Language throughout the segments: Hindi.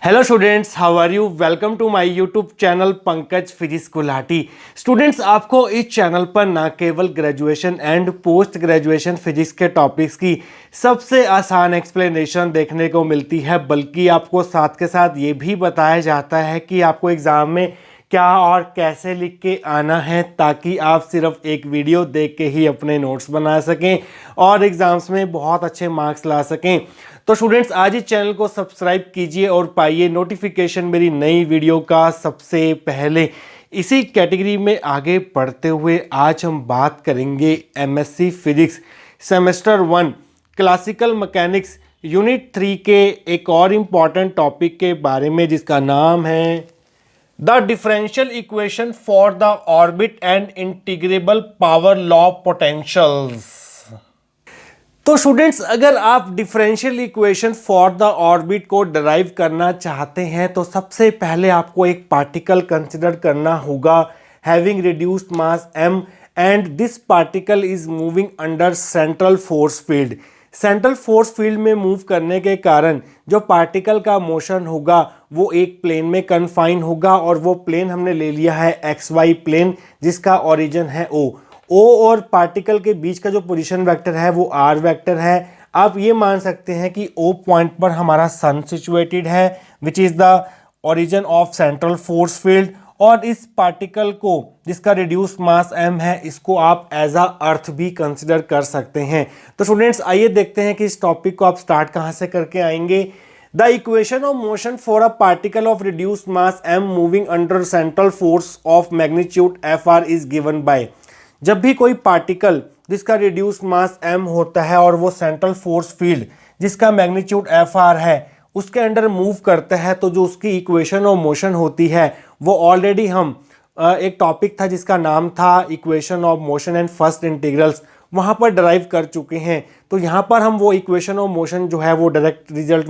Hello students, how are you? Welcome to my YouTube channel Pankaj physics Gulati. Students, आपको इस चैनल पर ना केवल graduation and post graduation physics के टॉपिक्स की सबसे आसान एक्सप्लेनेशन देखने को मिलती है, बल्कि आपको साथ के साथ ये भी बताया जाता है कि आपको एग्ज़ाम में क्या और कैसे लिख के आना है, ताकि आप सिर्फ एक वीडियो देख के ही अपने नोट्स बना सकें और एग्ज़ाम्स में बहुत अच्छे मार्क्स ला सकें। तो स्टूडेंट्स, आज इस चैनल को सब्सक्राइब कीजिए और पाइए नोटिफिकेशन मेरी नई वीडियो का सबसे पहले। इसी कैटेगरी में आगे बढ़ते हुए आज हम बात करेंगे MSc physics semester 1 classical mechanics unit 3 के एक और इम्पॉर्टेंट टॉपिक के बारे में, जिसका नाम है the differential equation for the orbit and integrable power law potentials. तो स्टूडेंट्स, अगर आप differential equation for the orbit को डिराइव करना चाहते हैं तो सबसे पहले आपको एक पार्टिकल कंसिडर करना होगा having reduced mass m and this particle is moving under central force field. Central force field में मूव करने के कारण जो पार्टिकल का मोशन होगा वो एक प्लेन में कन्फाइन होगा, और वो प्लेन हमने ले लिया है XY प्लेन, जिसका ओरिजिन है O और पार्टिकल के बीच का जो पोजीशन वेक्टर है वो R वेक्टर है। आप ये मान सकते हैं कि O पॉइंट पर हमारा सन सिचुएटेड है, which is the origin of central force field, और इस पार्टिकल को जिसका रिड्यूस्ड मास m है, इसको आप एज अ अर्थ भी कंसिडर कर सकते हैं। तो स्टूडेंट्स, आइए देखते हैं कि इस टॉपिक को आप स्टार्ट कहाँ से करके आएंगे। The equation of motion for a particle of reduced mass m moving under central force of magnitude Fr is given by. जब भी कोई पार्टिकल जिसका रिड्यूस्ड मास m होता है और वो सेंट्रल फोर्स फील्ड जिसका मैग्नीट्यूड Fr है उसके अंडर मूव करता है, तो जो उसकी इक्वेशन ऑफ मोशन होती है वो ऑलरेडी हम एक टॉपिक था जिसका नाम था equation of motion and first integrals, वहाँ पर डराइव कर चुके हैं। तो यहाँ पर हम वो इक्वेशन ऑफ मोशन जो है वो डायरेक्ट रिजल्ट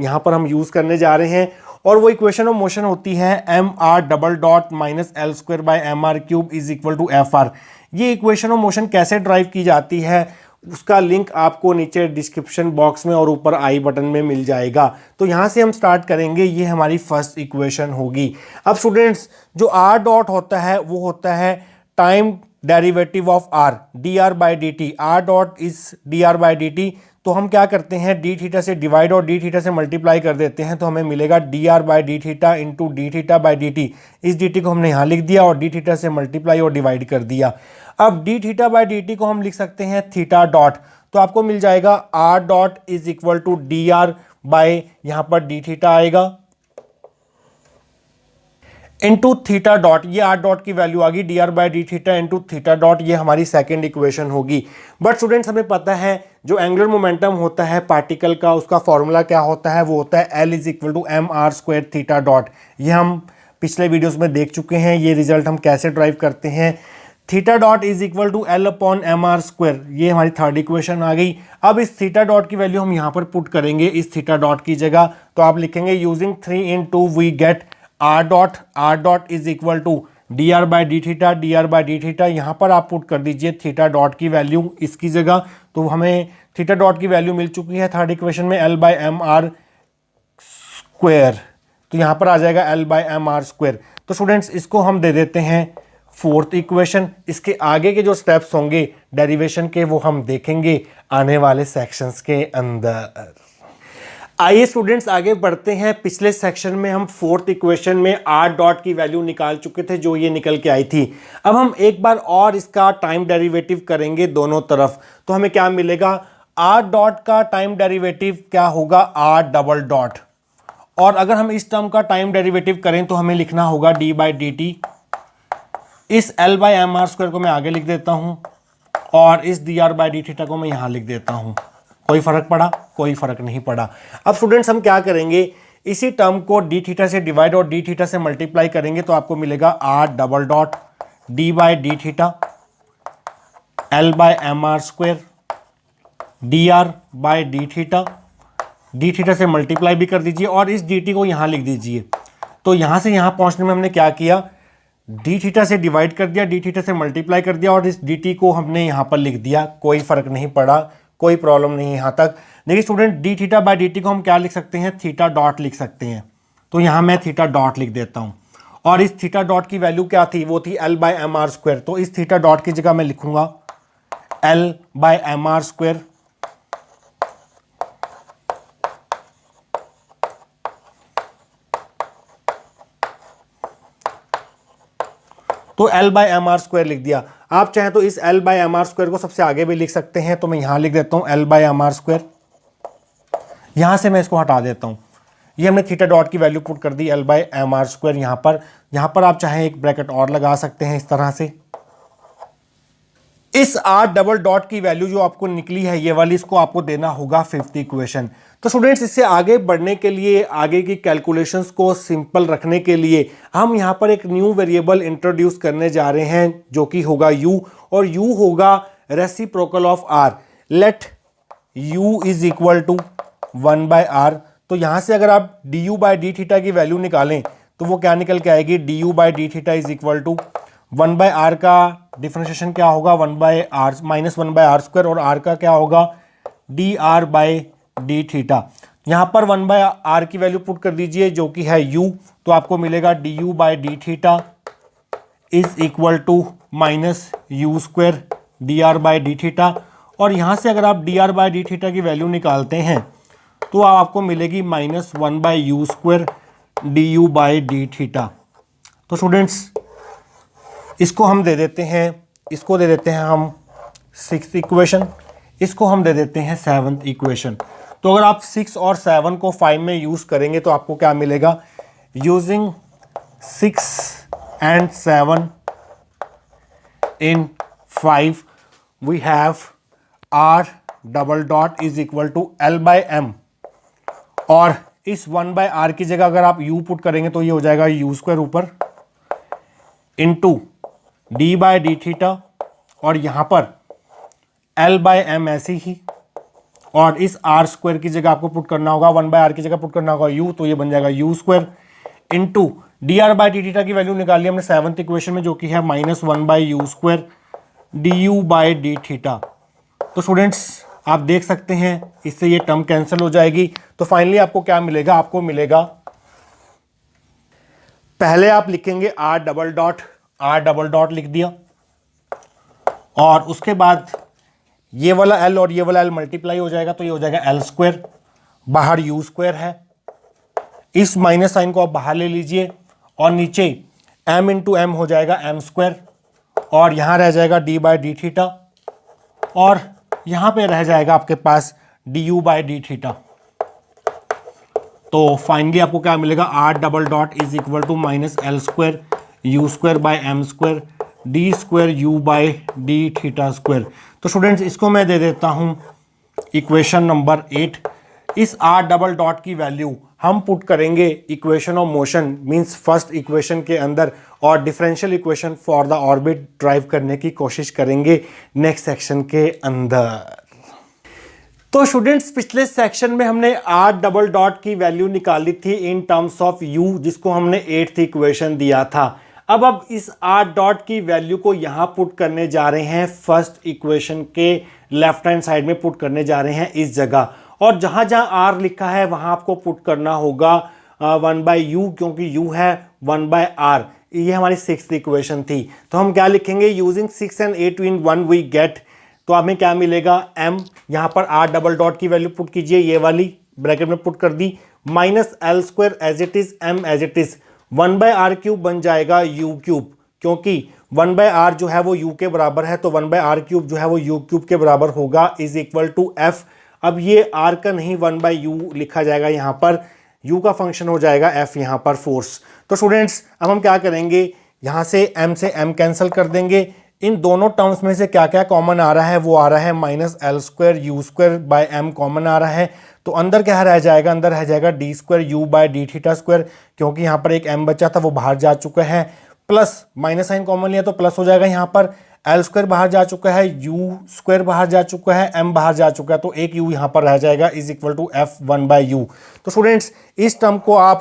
यहाँ पर हम यूज़ करने जा रहे हैं, और वो इक्वेशन ऑफ मोशन होती है mr double dot minus L square by mr cube is equal to Fr। ये इक्वेशन ऑफ मोशन कैसे ड्राइव की जाती है उसका लिंक आपको नीचे डिस्क्रिप्शन बॉक्स में और ऊपर आई बटन में मिल जाएगा। तो यहाँ से हम स्टार्ट करेंगे, ये हमारी फर्स्ट इक्वेशन होगी। अब स्टूडेंट्स, जो r डॉट होता है वो होता है time derivative of r dr by D T. r dot is dr by D T. तो हम क्या करते हैं, डी थीटा से डिवाइड और डी थीटा से मल्टीप्लाई कर देते हैं, तो हमें मिलेगा dr by D theta into D theta by D T. इस डी टी को हमने यहाँ लिख दिया और डी थीटा से मल्टीप्लाई और डिवाइड कर दिया। अब D theta by D T को हम लिख सकते हैं थीटा डॉट, तो आपको मिल जाएगा r dot is equal to dr by यहाँ पर डी थीटा आएगा इंटू थीटा डॉट। ये r डॉट की वैल्यू आ गई dr by D theta into theta dot. ये हमारी सेकेंड इक्वेशन होगी। बट स्टूडेंट्स, हमें पता है जो एंगुलर मोमेंटम होता है पार्टिकल का, उसका फॉर्मूला क्या होता है, वो होता है L is equal to M R square theta dot. ये हम पिछले वीडियोस में देख चुके हैं, ये रिजल्ट हम कैसे ड्राइव करते हैं। Theta dot is equal to L upon M R square. ये हमारी थर्ड इक्वेशन आ गई। अब इस थीटा डॉट की वैल्यू हम यहाँ पर पुट करेंगे इस थीटा डॉट की जगह, तो आप लिखेंगे using 3 in 2 we get r dot is equal to dr by D theta dr by D theta. यहाँ पर आप पुट कर दीजिए थीटा डॉट की वैल्यू इसकी जगह, तो हमें थीटा डॉट की वैल्यू मिल चुकी है थर्ड इक्वेशन में L by M R square. तो यहाँ पर आ जाएगा L by M R square. तो स्टूडेंट्स, इसको हम दे देते हैं फोर्थ इक्वेशन। इसके आगे के जो स्टेप्स होंगे डेरिवेशन के वो हम देखेंगे आने वाले सेक्शंस के अंदर। आइए स्टूडेंट्स, आगे बढ़ते हैं। पिछले सेक्शन में हम फोर्थ इक्वेशन में r डॉट की वैल्यू निकाल चुके थे, जो ये निकल के आई थी। अब हम एक बार और इसका टाइम डेरिवेटिव करेंगे दोनों तरफ, तो हमें क्या मिलेगा, r डॉट का टाइम डेरिवेटिव क्या होगा, r डबल डॉट। और अगर हम इस टर्म का टाइम डेरिवेटिव करें तो हमें लिखना होगा d बाई डी टी। इस L by M R square को मैं आगे लिख देता हूं और इस dr बाई डी थीटा को मैं यहां लिख देता हूं। कोई फर्क पड़ा? कोई फर्क नहीं पड़ा। अब स्टूडेंट्स, हम क्या करेंगे, इसी टर्म को डी थीटा से डिवाइड और डी थीटा से मल्टीप्लाई करेंगे, तो आपको मिलेगा r double dot D by D theta L by M R square dr by D theta से मल्टीप्लाई भी कर दीजिए और इस dt को यहां लिख दीजिए। तो यहां से यहां पहुंचने में हमने क्या किया, डी थीटा से डिवाइड कर दिया, डी थीटा से मल्टीप्लाई कर दिया और इस dt को हमने यहां पर लिख दिया। कोई फर्क नहीं पड़ा, कोई प्रॉब्लम नहीं है यहाँ तक। देखिए student, D theta by D T को हम क्या लिख सकते हैं, थीटा डॉट लिख सकते हैं। तो यहाँ मैं थीटा डॉट लिख देता हूँ। और इस थीटा डॉट की वैल्यू क्या थी, वो थी L by M R square. तो इस थीटा डॉट की जगह मैं लिखूंगा L by M R square तो L by M R square लिख दिया। आप चाहें तो इस L by M R square को सबसे आगे भी लिख सकते हैं, तो मैं यहां लिख देता हूं L by M R square. यहां से मैं इसको हटा देता हूं। ये हमने थीटा डॉट की वैल्यू पुट कर दी L by M R square यहां पर आप चाहें एक ब्रैकेट और लगा सकते हैं इस तरह से। इस R डबल डॉट की वैल्यू जो आपको निकली है ये वाली, इसको आपको देना होगा फिफ्थ इक्वेशन। तो स्टूडेंट्स, इससे आगे बढ़ने के लिए, आगे की कैलकुलेशंस को सिंपल रखने के लिए हम यहाँ पर एक न्यू वेरिएबल इंट्रोड्यूस करने जा रहे हैं जो कि होगा u, और u होगा reciprocal of r। Let u is equal to 1 by r। तो यहाँ से अगर आप du बाय डी थीटा की वैल्यू निकालें तो वो क्या निकल के आएगी, du by D theta is equal to 1 by R का डिफरेंशिएशन क्या होगा, 1 by R minus 1 by R square, और आर का क्या होगा, D R by D theta. यहाँ पर 1 बाय आर की वैल्यू पुट कर दीजिए जो कि है u, तो आपको मिलेगा D U by D theta is equal to minus U square D R by D theta. और यहाँ से अगर आप D R by D theta की वैल्यू निकालते हैं तो आपको मिलेगी minus 1 by U square D U by D theta. तो स्टूडेंट्स, इसको हम दे देते हैं, इसको दे देते हैं हम सिक्स्थ इक्वेशन, इसको हम दे देते हैं सेवन्थ इक्वेशन। तो अगर आप 6 और 7 को 5 में यूज़ करेंगे तो आपको क्या मिलेगा, using 6 and 7 in 5 we have R double dot is equal to L by M, और इस 1 बाय आर की जगह अगर आप u पुट करेंगे तो ये हो जाएगा यू स्क्वायर ऊपर into D by D theta, और यहाँ पर L बाय एम ऐसे ही, और इस आर स्क्वायर की जगह आपको पुट करना होगा, 1 बाय आर की जगह पुट करना होगा u, तो ये बन जाएगा U square into D R by D theta की वैल्यू निकाली हमने सेवन्थ इक्वेशन में जो कि है minus 1 by U square D U by D theta. तो स्टूडेंट्स, आप देख सकते हैं इससे ये टर्म कैंसिल हो जाएगी। तो फाइनली आपको क्या मिलेगा, आपको मिलेगा, पहले आप लिखेंगे R डबल डॉट लिख दिया, और उसके बाद ये वाला L और ये वाला L मल्टीप्लाई हो जाएगा, तो ये हो जाएगा L स्क्वायर, बाहर U स्क्वायर है, इस माइनस साइन को आप बाहर ले लीजिए, और नीचे M इंटू एम हो जाएगा M स्क्वायर, और यहाँ रह जाएगा D बाय डी थीटा, और यहाँ पे रह जाएगा आपके पास D U by D theta. तो फाइनली आपको क्या मिलेगा, R double dot is equal to minus L square U square by M square D square U by D theta square. तो स्टूडेंट्स, इसको मैं दे देता हूँ इक्वेशन नंबर 8। इस R डबल डॉट की वैल्यू हम पुट करेंगे equation of motion means first equation के अंदर, और differential equation for the orbit drive करने की कोशिश करेंगे नेक्स्ट सेक्शन के अंदर। तो स्टूडेंट्स, पिछले सेक्शन में हमने R डबल डॉट की वैल्यू निकाली थी इन टर्म्स ऑफ U, जिसको हमने 8th इक्वेशन दिया था। अब इस R डॉट की वैल्यू को यहाँ पुट करने जा रहे हैं फर्स्ट इक्वेशन के लेफ्ट हैंड साइड में पुट करने जा रहे हैं इस जगह, और जहाँ जहाँ R लिखा है वहाँ आपको पुट करना होगा 1 बाय यू, क्योंकि U है 1 बाय R। ये हमारी सिक्स्थ इक्वेशन थी। तो हम क्या लिखेंगे, using 6 and 8 in 1 we get, तो हमें क्या मिलेगा, M, यहाँ पर R डबल डॉट की वैल्यू पुट कीजिए, ये वाली ब्रैकेट में पुट कर दी, minus L square as it is, M as it is, 1 by R cube बन जाएगा यू क्यूब, क्योंकि 1 बाय आर जो है वो u के बराबर है, तो 1 बाय आर क्यूब जो है वो u क्यूब के बराबर होगा, इज इक्वल टू f। अब ये r का नहीं 1 बाय यू लिखा जाएगा, यहाँ पर u का फंक्शन हो जाएगा f, यहाँ पर फोर्स। तो स्टूडेंट्स, अब हम क्या करेंगे, यहाँ से m कैंसिल कर देंगे। इन दोनों टर्म्स में से क्या क्या कॉमन आ रहा है, वो आ रहा है minus L square U square by M common आ रहा है। तो अंदर क्या रह जाएगा, अंदर रह जाएगा D square U by D theta square, क्योंकि यहाँ पर एक m बचा था वो बाहर जा चुका है, प्लस माइनस साइन कॉमन लिया तो प्लस हो जाएगा, यहाँ पर L स्क्वायर बाहर जा चुका है, यू स्क्वायर बाहर जा चुका है, m बाहर जा चुका है, तो एक u यहाँ पर रह जाएगा, is equal to f 1 by U. तो स्टूडेंट्स, इस टर्म को आप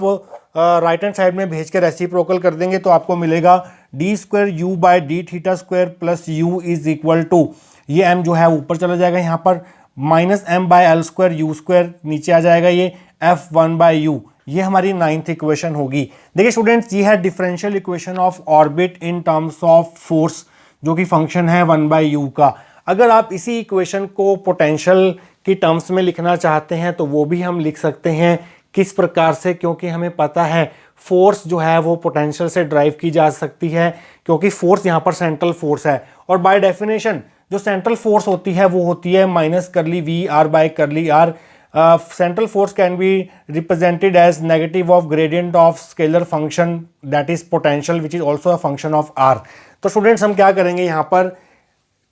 राइट हैंड साइड में भेज के रेसिप्रोकल कर देंगे तो आपको मिलेगा D square U by D theta square plus U is equal to, ये m जो है ऊपर चला जाएगा, यहाँ पर minus m by L square U square नीचे आ जाएगा, ये f 1 बाय यू, ये हमारी 9th इक्वेशन होगी। देखिए स्टूडेंट्स, ये है differential equation of orbit in terms of force, जो कि फंक्शन है 1/u का। अगर आप इसी इक्वेशन को पोटेंशियल की टर्म्स में लिखना चाहते हैं तो वो भी हम लिख सकते हैं। किस प्रकार से? क्योंकि हमें पता है फोर्स जो है वो पोटेंशियल से ड्राइव की जा सकती है, क्योंकि फोर्स यहाँ पर सेंट्रल फोर्स है, और बाय डेफिनेशन जो सेंट्रल फोर्स होती है वो होती है minus curly V R by curly R. Central force can be represented as negative of gradient of scalar function that is potential which is also a function of R. तो स्टूडेंट्स हम क्या करेंगे, यहाँ पर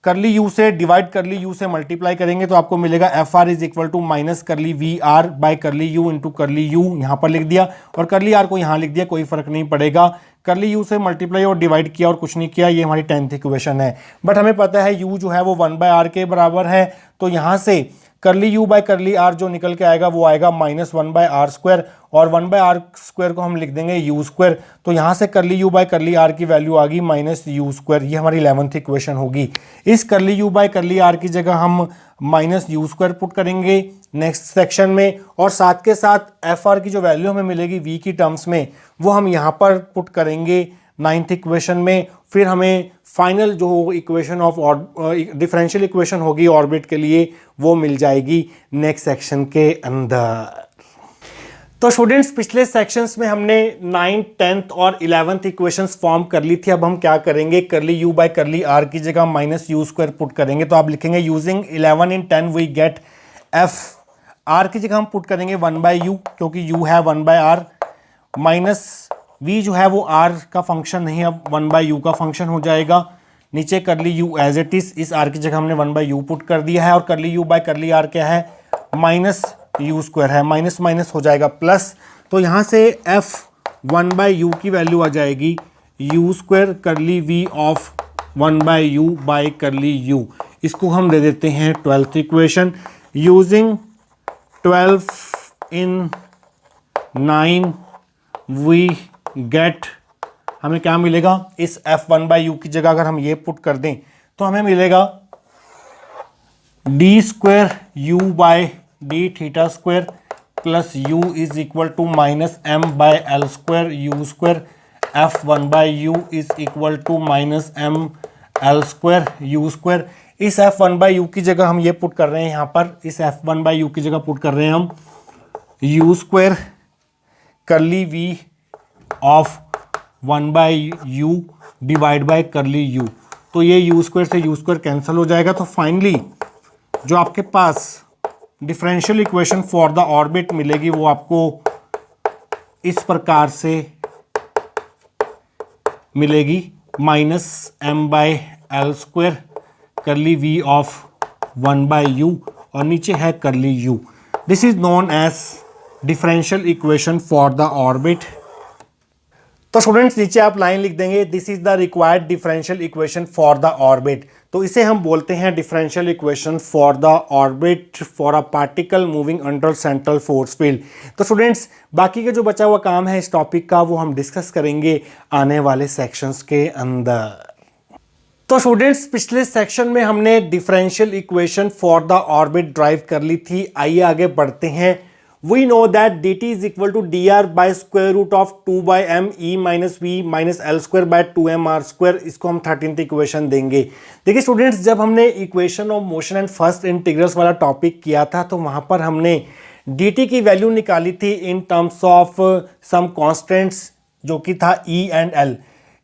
करली यू से डिवाइड करली यू से मल्टीप्लाई करेंगे तो आपको मिलेगा F R is equal to minus curly V R by curly U into curly U, यहाँ पर लिख दिया, और करली आर को यहाँ लिख दिया, कोई फर्क नहीं पड़ेगा। करली यू से मल्टीप्लाई और डिवाइड किया और कुछ नहीं किया, ये हमारी 10th इक्वेशन है। बट हमें पता है यू जो है वो 1/r के बराबर है, तो यहाँ से करली यू बाय करली आर जो निकल के आएगा वो आएगा -1/r², और 1/r² को हम लिख देंगे u²। तो यहाँ से करली यू बाय करली आर की वैल्यू आ गई -u²। ये हमारी 11th इक्वेशन होगी। इस करली यू बाय करली आर की जगह हम -u² पुट करेंगे नेक्स्ट सेक्शन में, और साथ के साथ एफ आर की जो वैल्यू हमें मिलेगी v की टर्म्स में वो हम यहाँ पर पुट करेंगे 9th इक्वेशन में। फिर हमें फाइनल जो इक्वेशन ऑफ डिफरेंशियल इक्वेशन होगी ऑर्बिट के लिए वो मिल जाएगी नेक्स्ट सेक्शन के अंदर। तो स्टूडेंट्स, पिछले सेक्शंस में हमने 9th, 10th और 11th इक्वेशंस फॉर्म कर ली थी। अब हम क्या करेंगे, करली यू बाय करली आर की जगह -u² पुट करेंगे। तो आप लिखेंगे using 11 in 10 we get F. R की जगह हम पुट करेंगे 1/u, क्योंकि u है 1/r, माइनस v जो है वो r का फंक्शन नहीं है, अब 1/u का फंक्शन हो जाएगा। नीचे करली u एज इट इज, इस r की जगह हमने 1/u पुट कर दिया है, और करली u बाय करली r क्या है, -u² है, माइनस माइनस हो जाएगा प्लस। तो यहाँ से f 1/u की वैल्यू आ जाएगी u² curly v of 1/u by curly u। इसको हम दे देते हैं 12th equation. Using 12 in 9 we get, हमें क्या मिलेगा, इस f1/u की जगह अगर हम ये पुट कर दें तो हमें मिलेगा d² u by d², plus u is equal to -m/l² u²। f1/u is equal to -m/l² u²। इस f1/u की जगह हम ये पुट कर रहे हैं, यहाँ पर इस f1/u की जगह पुट कर रहे हैं हम u² curly v of 1/u divide by curly u। तो ये u² से u² कैंसिल हो जाएगा। तो फाइनली जो आपके पास differential equation for the orbit मिलेगी वो आपको इस प्रकार से मिलेगी, -m/l² करली v ऑफ 1/u, और नीचे है curly u। This is known as differential equation for the orbit. तो स्टूडेंट्स, नीचे आप लाइन लिख देंगे, this is the required differential equation for the orbit. तो इसे हम बोलते हैं differential equation for the orbit for a particle moving under central force field. तो स्टूडेंट्स, बाकी का जो बचा हुआ काम है इस टॉपिक का वो हम डिस्कस करेंगे आने वाले सेक्शंस के अंदर। तो स्टूडेंट्स, पिछले सेक्शन में हमने differential equation for the orbit drive कर ली थी। आइए आगे बढ़ते हैं। We know that dt is equal to dr by square root of 2/m e minus v minus l² by 2mr²। इसको हम 13th इक्वेशन देंगे। देखिए स्टूडेंट्स, जब हमने equation of motion and first integrals वाला टॉपिक किया था तो वहाँ पर हमने dt की वैल्यू निकाली थी in terms of some constants, जो कि था E एंड L।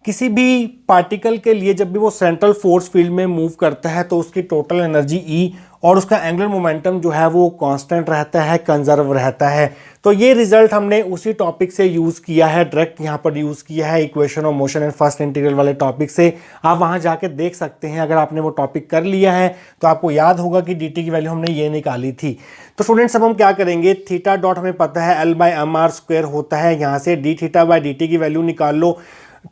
किसी भी पार्टिकल के लिए जब भी वो सेंट्रल फोर्स फील्ड में मूव करता है तो उसकी टोटल एनर्जी E और उसका एंगुलर मोमेंटम जो है वो कांस्टेंट रहता है, कंजर्व रहता है। तो ये रिजल्ट हमने उसी टॉपिक से यूज़ किया है, डायरेक्ट यहाँ पर यूज़ किया है equation of motion and first integral वाले टॉपिक से। आप वहाँ जाके देख सकते हैं, अगर आपने वो टॉपिक कर लिया है तो आपको याद होगा कि dt की वैल्यू हमने ये निकाली थी। तो स्टूडेंट्स, अब हम क्या करेंगे, थीटा डॉट हमें पता है l/mr² होता है, यहाँ से d(θ/dt) की वैल्यू निकाल लो।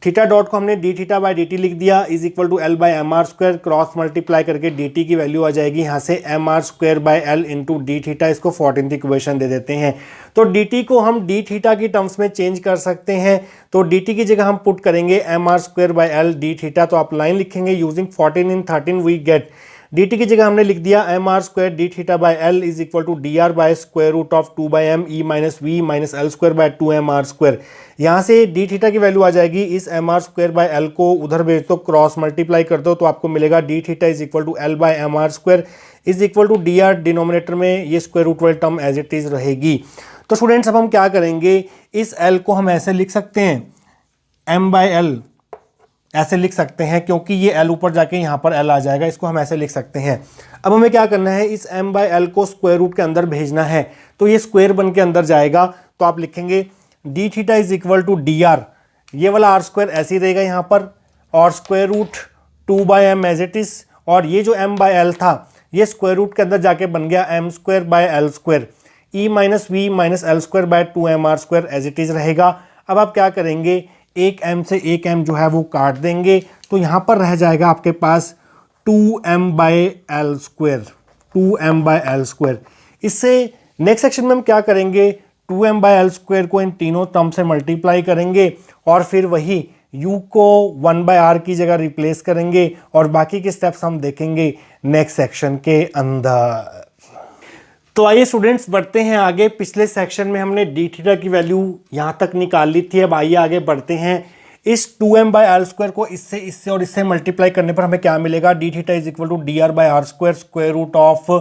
थीटा डॉट को हमने d(θ/dt) लिख दिया, is equal to l/mr², cross multiply करके dt की वैल्यू आ जाएगी यहाँ से mr²/l इंटू d(θ). इसको 14th इक्वेशन दे देते हैं। तो dt को हम d(θ) की टर्म्स में चेंज कर सकते हैं। तो dt की जगह हम पुट करेंगे mr²/l d(θ). तो आप लाइन लिखेंगे using 14 in 13 we get dt की जगह हमने लिख दिया M R square D theta by L is equal to D R by square root of 2 by M E minus V minus L square by 2 M R square. यहाँ से डी थीटा की वैल्यू आ जाएगी, इस M R square by L को उधर भेज दो, क्रॉस मल्टीप्लाई कर दो तो आपको मिलेगा D theta is equal to L by M R square is equal to D R, denominator में ये स्क्वायर रूट वाली टर्म एज इट इज रहेगी। तो स्टूडेंट्स अब हम क्या करेंगे, इस एल को हम ऐसे लिख सकते हैं एम बाय एल ऐसे लिख सकते हैं, क्योंकि ये एल ऊपर जाके यहाँ पर एल आ जाएगा, इसको हम ऐसे लिख सकते हैं। अब हमें क्या करना है, इस एम बाय एल को स्क्वायर रूट के अंदर भेजना है, तो ये स्क्वायर बन के अंदर जाएगा, तो आप लिखेंगे D theta is equal to D R, ये वाला आर स्क्वायर ऐसे ही रहेगा यहाँ पर, और square root 2 by M as it is, और ये जो एम बाय एल था ये स्क्वायर रूट के अंदर जाके बन गया M square by L square, E minus V minus L square by 2 M R square as it is रहेगा। अब आप क्या करेंगे, एक m से एक m जो है वो काट देंगे, तो यहाँ पर रह जाएगा आपके पास 2m by L square, 2m by L square. इससे नेक्स्ट सेक्शन में हम क्या करेंगे, 2m बाई एल स्क्वायर को इन तीनों टर्म से मल्टीप्लाई करेंगे और फिर वही u को 1 बाई आर की जगह रिप्लेस करेंगे, और बाकी के स्टेप्स हम देखेंगे नेक्स्ट सेक्शन के अंदर। तो आइए स्टूडेंट्स बढ़ते हैं आगे। पिछले सेक्शन में हमने डी थीटा की वैल्यू यहाँ तक निकाल ली थी, अब आइए आगे बढ़ते हैं। इस 2m बाई एल स्क्वायर को इससे और इससे मल्टीप्लाई करने पर हमें क्या मिलेगा, D theta is equal to D R by R square square root of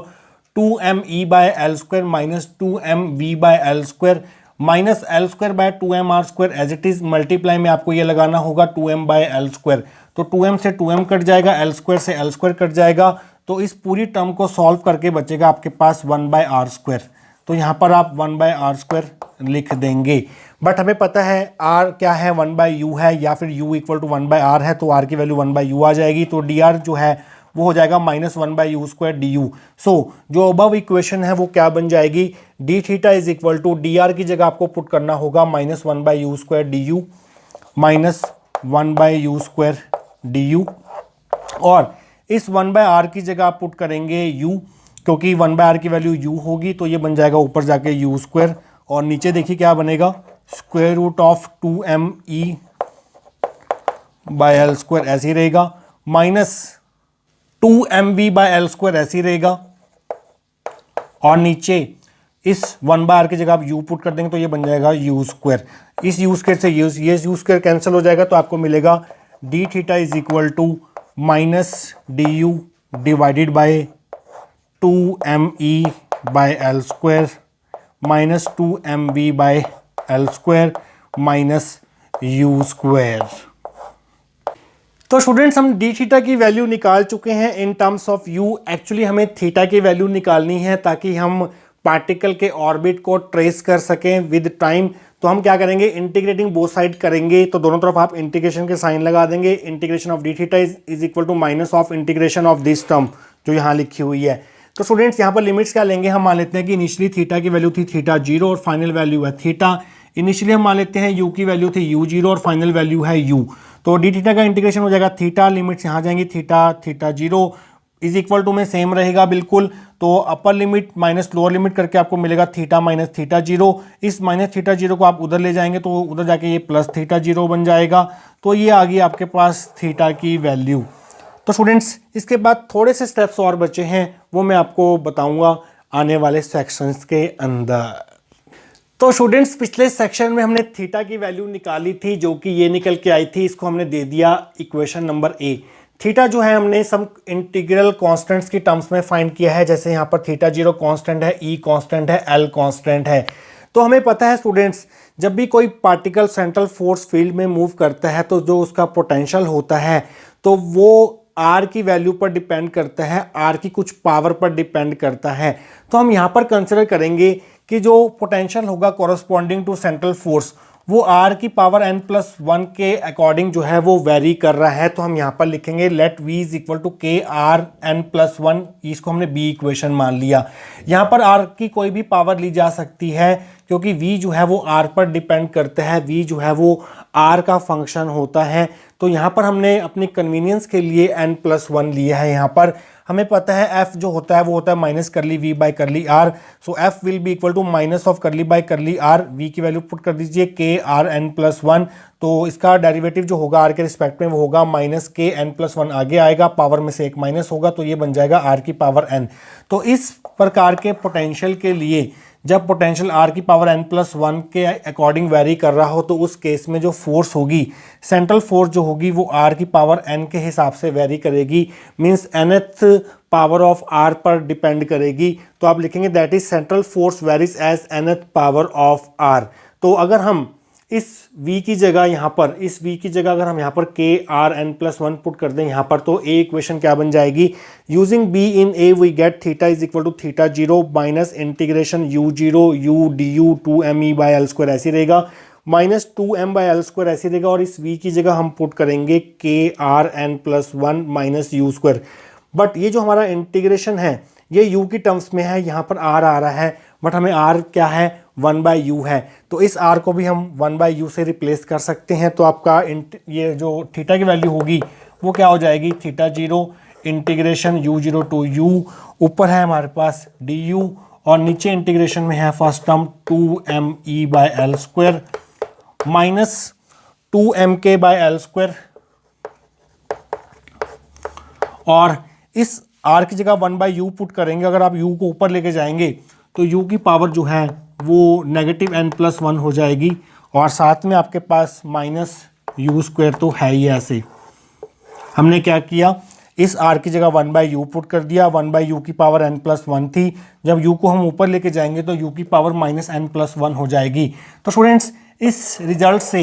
2m E by L square minus 2m V by L square minus L square by 2m R square as it is. Multiply में आपको ये लगाना होगा 2m बाई एल स्क्वायर, तो 2m से 2m कट जाएगा, एल स्क्वायर से एल स्क्वायर कट जाएगा, तो इस पूरी टर्म को सॉल्व करके बचेगा आपके पास 1 बाय आर स्क्वायर। तो यहाँ पर आप 1 बाय आर स्क्वायर लिख देंगे, बट हमें पता है आर क्या है, 1 बाय यू है, या फिर U equal to 1 by R है, तो आर की वैल्यू 1 बाय यू आ जाएगी, तो डी आर जो है वो हो जाएगा minus 1 by U square D U. So जो अबव इक्वेशन है वो क्या बन जाएगी, D theta is equal to D R की जगह आपको पुट करना होगा minus 1 by U square D U minus 1 by U square D U, और इस 1 बाय आर की जगह आप पुट करेंगे u, क्योंकि 1 बाय आर की वैल्यू u होगी, तो ये बन जाएगा ऊपर जाके यू स्क्वायर, और नीचे देखिए क्या बनेगा, square root of 2m e by L square ऐसे ही रहेगा, minus 2mv by L square ऐसे ही रहेगा, और नीचे इस 1 बाय आर की जगह आप u पुट कर देंगे तो ये बन जाएगा u स्क्वायर। इस u स्क्वायर से ये u स्क्वायर कैंसिल हो जाएगा, तो आपको मिलेगा D theta is equal to minus D U divided by 2m e by L square minus 2mv by L square minus U square. तो स्टूडेंट्स हम डी थीटा की वैल्यू निकाल चुके हैं in terms of U. Actually हमें थीटा की वैल्यू निकालनी है ताकि हम पार्टिकल के ऑर्बिट को ट्रेस कर सकें विद टाइम। तो हम क्या करेंगे, इंटीग्रेटिंग बोथ साइड करेंगे, तो दोनों तरफ आप इंटीग्रेशन के साइन लगा देंगे। Integration of D theta is equal to minus of integration of this term जो यहाँ लिखी हुई है। तो स्टूडेंट्स यहाँ पर लिमिट्स क्या लेंगे, हम मान लेते हैं कि इनिशियली थीटा की वैल्यू थी थीटा 0 और फाइनल वैल्यू है थीटा। इनिशियली हम मान लेते हैं यू की वैल्यू थी यू 0 और फाइनल वैल्यू है यू, तो डी थीटा का इंटीग्रेशन हो जाएगा थीटा, लिमिट्स यहाँ जाएंगी theta theta 0 is equal to में सेम रहेगा बिल्कुल, तो upper limit minus lower limit करके आपको मिलेगा थीटा माइनस थीटा 0। इस माइनस थीटा 0 को आप उधर ले जाएंगे तो उधर जाके ये प्लस थीटा 0 बन जाएगा, तो ये आ गई आपके पास थीटा की वैल्यू। तो स्टूडेंट्स इसके बाद थोड़े से स्टेप्स और बचे हैं, वो मैं आपको बताऊंगा आने वाले सेक्शंस के अंदर। तो स्टूडेंट्स पिछले सेक्शन में हमने थीटा की वैल्यू निकाली थी जो कि ये निकल के आई थी, इसको हमने दे दिया इक्वेशन नंबर ए। थीटा जो है हमने सम इंटीग्रल कांस्टेंट्स की टर्म्स में फाइंड किया है, जैसे यहाँ पर थीटा 0 कांस्टेंट है, ई कांस्टेंट है, एल कांस्टेंट है। तो हमें पता है स्टूडेंट्स जब भी कोई पार्टिकल सेंट्रल फोर्स फील्ड में मूव करता है तो जो उसका पोटेंशियल होता है तो वो आर की वैल्यू पर डिपेंड करता है, आर की कुछ पावर पर डिपेंड करता है। तो हम यहाँ पर कंसिडर करेंगे कि जो पोटेंशियल होगा कॉरस्पॉन्डिंग टू सेंट्रल फोर्स वो आर की पावर n+1 के अकॉर्डिंग जो है वो वेरी कर रहा है। तो हम यहाँ पर लिखेंगे let v is equal to K R n+1, इसको हमने b इक्वेशन मान लिया। यहाँ पर r की कोई भी पावर ली जा सकती है क्योंकि v जो है वो r पर डिपेंड करता है, v जो है वो r का फंक्शन होता है। तो यहाँ पर हमने अपनी कन्वीनियंस के लिए n+1 लिया है यहाँ पर। हमें पता है एफ जो होता है वो होता है minus curly V by curly R. So F will be equal to minus of curly by curly R, V की वैल्यू पुट कर दीजिए के आर एन प्लस वन। तो इसका डेरिवेटिव जो होगा आर के रिस्पेक्ट में वो होगा माइनस के एन प्लस वन, आगे आएगा पावर में से एक माइनस होगा तो ये बन जाएगा आर की पावर एन। तो इस प्रकार के पोटेंशियल के लिए जब पोटेंशियल आर की पावर एन प्लस वन के अकॉर्डिंग वेरी कर रहा हो तो उस केस में जो फोर्स होगी, सेंट्रल फोर्स जो होगी वो आर की पावर एन के हिसाब से वेरी करेगी, means nth power of R पर डिपेंड करेगी। तो आप लिखेंगे that is central force varies as nth power of R. तो अगर हम इस v की जगह यहाँ पर, इस v की जगह अगर हम यहाँ पर K R N plus one put कर दें यहाँ पर, तो ए इक्वेशन क्या बन जाएगी, using b in a we get theta is equal to theta zero minus integration u zero u du 2me by L square ऐसी रहेगा, minus 2m by L square ऐसी रहेगा, और इस v की जगह हम पुट करेंगे K R N plus one minus U square. But ये जो हमारा इंटीग्रेशन है ये u की टर्म्स में है, यहाँ पर r आ रहा है, बट हमें r क्या है, 1 बाई यू है, तो इस r को भी हम 1 बाई यू से रिप्लेस कर सकते हैं। तो आपका ये जो थीटा की वैल्यू होगी वो क्या हो जाएगी, theta zero integration u zero to u, ऊपर है हमारे पास du और नीचे इंटीग्रेशन में है first term 2me by L square minus 2mk by L square, और इस r की जगह 1 बाई यू पुट करेंगे। अगर आप u को ऊपर लेके जाएंगे तो u की पावर जो है वो नेगेटिव n प्लस वन हो जाएगी, और साथ में आपके पास माइनस यू स्क्वायर तो है ही। ऐसे हमने क्या किया, इस r की जगह 1 बाई यू पुट कर दिया, 1 बाई यू की पावर n प्लस वन थी, जब u को हम ऊपर लेके जाएंगे तो u की power minus n plus one हो जाएगी। तो स्टूडेंट्स इस रिजल्ट से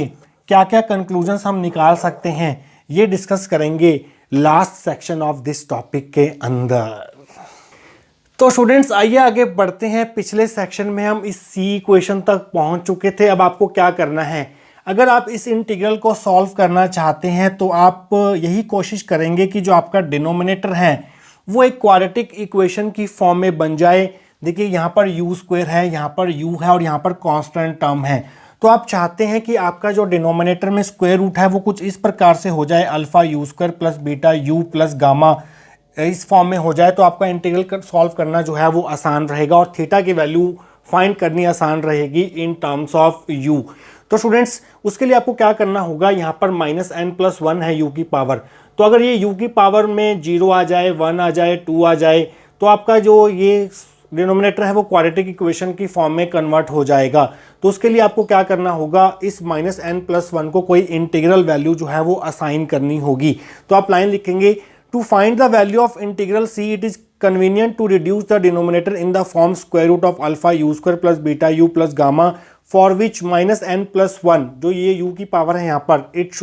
क्या क्या कंक्लूजन्स हम निकाल सकते हैं ये डिस्कस करेंगे last section of this topic के अंदर। तो स्टूडेंट्स आइए आगे बढ़ते हैं। पिछले सेक्शन में हम इस सी इक्वेशन तक पहुंच चुके थे। अब आपको क्या करना है, अगर आप इस इंटीग्रल को सॉल्व करना चाहते हैं तो आप यही कोशिश करेंगे कि जो आपका डिनोमिनेटर है वो एक क्वाड्रेटिक इक्वेशन की फॉर्म में बन जाए। देखिए यहाँ पर यू स्क्वायर है, यहाँ पर यू है और यहाँ पर कांस्टेंट टर्म है। तो आप चाहते हैं कि आपका जो डिनोमिनेटर में स्क्वायर रूट है वो कुछ इस प्रकार से हो जाए, alpha U square plus beta U plus gamma इस फॉर्म में हो जाए। तो आपका इंटीग्रल सॉल्व करना जो है वो आसान रहेगा और थीटा की वैल्यू फाइंड करनी आसान रहेगी इन टर्म्स ऑफ यू। तो स्टूडेंट्स उसके लिए आपको क्या करना होगा, यहाँ पर माइनस एन प्लस वन है यू की पावर, तो अगर ये यू की पावर में 0 आ जाए, 1 आ जाए, 2 आ जाए तो आपका जो ये डिनोमिनेटर है वो क्वाड्रेटिक इक्वेशन की फॉर्म में कन्वर्ट हो जाएगा। तो उसके लिए आपको क्या करना होगा, इस माइनस एन प्लस वन को कोई इंटीग्रल वैल्यू जो है वो असाइन करनी होगी। तो आप लाइन लिखेंगे, to find the value of integral see it is convenient to reduce the denominator in the form square root of alpha U square plus beta U plus gamma for which minus N plus one, जो ये u की पावर है यहाँ पर, it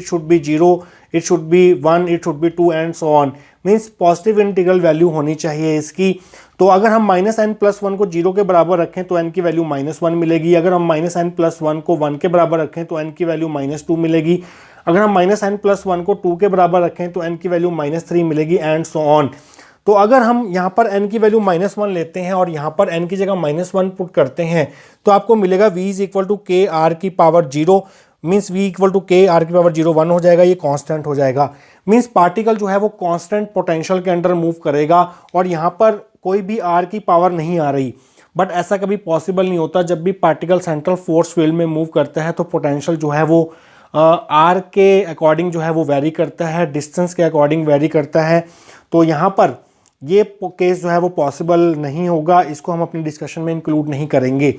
should be 0, it should be 1, it should be 2 and so on, means positive integral value होनी चाहिए इसकी। तो अगर हम माइनस एन प्लस वन को 0 के बराबर रखें तो n की वैल्यू -1 मिलेगी, अगर हम माइनस एन प्लस वन को 1 के बराबर रखें तो n की वैल्यू -2 मिलेगी, अगर हम माइनस एन प्लस वन को 2 के बराबर रखें तो n की वैल्यू -3 मिलेगी एंड सो ऑन। तो अगर हम यहाँ पर n की वैल्यू -1 लेते हैं और यहाँ पर n की जगह -1 पुट करते हैं तो आपको मिलेगा v is equal to K R की पावर 0, मीन्स v equal to K R की पावर 0 1 हो जाएगा, ये कांस्टेंट हो जाएगा, मीन्स पार्टिकल जो है वो कांस्टेंट पोटेंशियल के अंडर मूव करेगा और यहाँ पर कोई भी r की पावर नहीं आ रही। बट ऐसा कभी पॉसिबल नहीं होता, जब भी पार्टिकल सेंट्रल फोर्स फील्ड में मूव करता है तो पोटेंशियल जो है वो r के अकॉर्डिंग जो है वो वेरी करता है, डिस्टेंस के अकॉर्डिंग वेरी करता है। तो यहाँ पर ये केस जो है वो पॉसिबल नहीं होगा, इसको हम अपनी डिस्कशन में इंक्लूड नहीं करेंगे।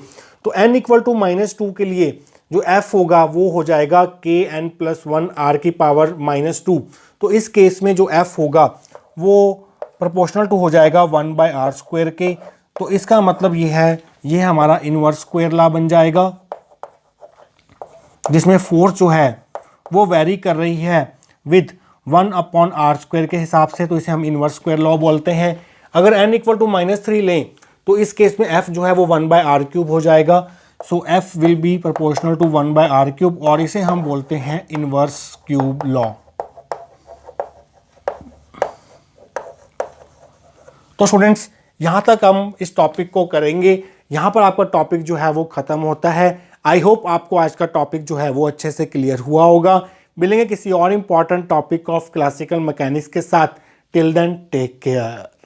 तो n इक्वल टू -2 के लिए जो f होगा वो हो जाएगा के एन प्लस वन आर की पावर -2। तो इस केस में जो f होगा वो प्रोपोर्शनल टू हो जाएगा 1 बाई आर स्क्वायर के। तो इसका मतलब ये है, ये हमारा इनवर्स स्क्वायर लॉ बन जाएगा जिसमें फोर्स जो है वो वेरी कर रही है विद 1 अपॉन आर स्क्वायर के हिसाब से, तो इसे हम इनवर्स स्क्वायर लॉ बोलते हैं। अगर n इक्वल टू -3 लें तो इस केस में f जो है वो 1 बाई आर क्यूब हो जाएगा। So f will be proportional to 1 by R cube और इसे हम बोलते हैं इनवर्स क्यूब लॉ। तो स्टूडेंट्स यहाँ तक हम इस टॉपिक को करेंगे, यहाँ पर आपका टॉपिक जो है वो खत्म होता है। आई होप आपको आज का टॉपिक जो है वो अच्छे से क्लियर हुआ होगा। मिलेंगे किसी और important topic of classical mechanics के साथ। Till then take care.